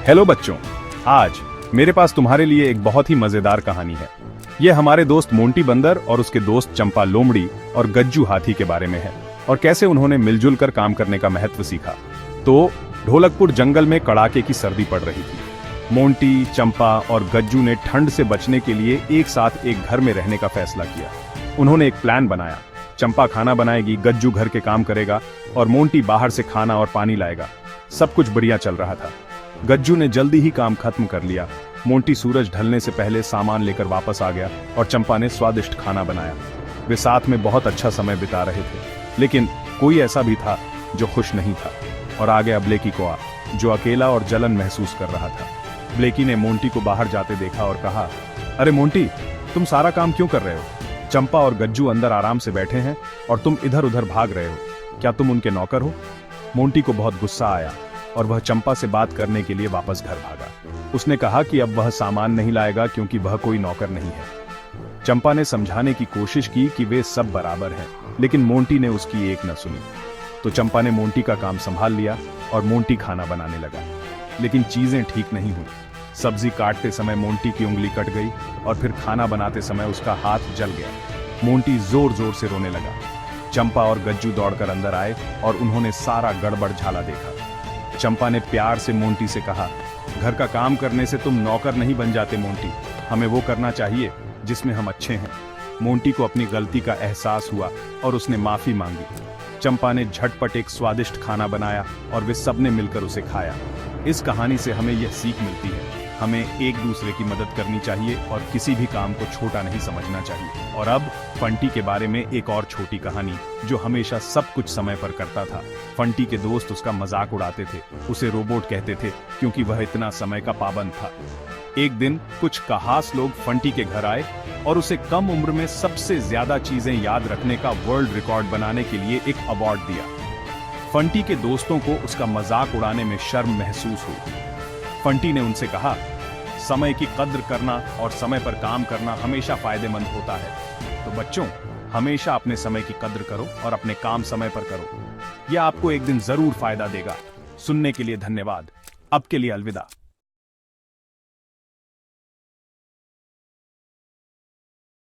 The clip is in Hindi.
हेलो बच्चों, आज मेरे पास तुम्हारे लिए एक बहुत ही मजेदार कहानी है। ये हमारे दोस्त मोंटी बंदर और उसके दोस्त चंपा लोमड़ी और गज्जू हाथी के बारे में है और कैसे उन्होंने मिलजुल कर काम करने का महत्व सीखा। तो ढोलकपुर जंगल में कड़ाके की सर्दी पड़ रही थी। मोंटी, चंपा और गज्जू ने ठंड से बचने के लिए एक साथ एक घर में रहने का फैसला किया। उन्होंने एक प्लान बनाया। चंपा खाना बनाएगी, गज्जू घर के काम करेगा और मोंटी बाहर से खाना और पानी लाएगा। सब कुछ बढ़िया चल रहा था। गज्जू ने जल्दी ही काम खत्म कर लिया। मोंटी सूरज ढलने से पहले सामान लेकर वापस आ गया और चंपा ने स्वादिष्ट खाना बनाया। वे साथ में बहुत अच्छा समय बिता रहे थे, लेकिन कोई ऐसा भी था जो खुश नहीं था। और आ गया ब्लेकी कोआ, जो अकेला और जलन महसूस कर रहा था। ब्लेकी ने मोंटी को बाहर जाते देखा और कहा, अरे मोंटी, तुम सारा काम क्यों कर रहे हो? चंपा और गज्जू अंदर आराम से बैठे हैं और तुम इधर उधर भाग रहे हो। क्या तुम उनके नौकर हो? मोंटी को बहुत गुस्सा आया और वह चंपा से बात करने के लिए वापस घर भागा। उसने कहा कि अब वह सामान नहीं लाएगा क्योंकि वह कोई नौकर नहीं है। चंपा ने समझाने की कोशिश की कि वे सब बराबर हैं, लेकिन मोंटी ने उसकी एक न सुनी। तो चंपा ने मोंटी का काम संभाल लिया और मोंटी खाना बनाने लगा। लेकिन चीजें ठीक नहीं हुई। सब्जी काटते समय मोंटी की उंगली कट गई और फिर खाना बनाते समय उसका हाथ जल गया। मोंटी जोर जोर से रोने लगा। चंपा और गज्जू दौड़कर अंदर आए और उन्होंने सारा गड़बड़ झाला देखा। चंपा ने प्यार से मोंटी से कहा, घर का काम करने से तुम नौकर नहीं बन जाते मोंटी। हमें वो करना चाहिए जिसमें हम अच्छे हैं। मोंटी को अपनी गलती का एहसास हुआ और उसने माफी मांगी। चंपा ने झटपट एक स्वादिष्ट खाना बनाया और वे सबने मिलकर उसे खाया। इस कहानी से हमें यह सीख मिलती है, हमें एक दूसरे की मदद करनी चाहिए और किसी भी काम को छोटा नहीं समझना चाहिए। और अब फंटी के बारे में एक और छोटी कहानी, जो हमेशा सब कुछ समय पर करता था। फंटी के दोस्त उसका मजाक उड़ाते थे, उसे रोबोट कहते थे क्योंकि वह इतना समय का पाबंद था। एक दिन कुछ कहास लोग फंटी के घर आए और उसे कम उम्र में सबसे ज्यादा चीजें याद रखने का वर्ल्ड रिकॉर्ड बनाने के लिए एक अवार्ड दिया। फंटी के दोस्तों को उसका मजाक उड़ाने में शर्म महसूस हुई। फंटी ने उनसे कहा, समय की कद्र करना और समय पर काम करना हमेशा फायदेमंद होता है। तो बच्चों, हमेशा अपने समय की कद्र करो और अपने काम समय पर करो। यह आपको एक दिन जरूर फायदा देगा। सुनने के लिए धन्यवाद। अब के लिए अलविदा।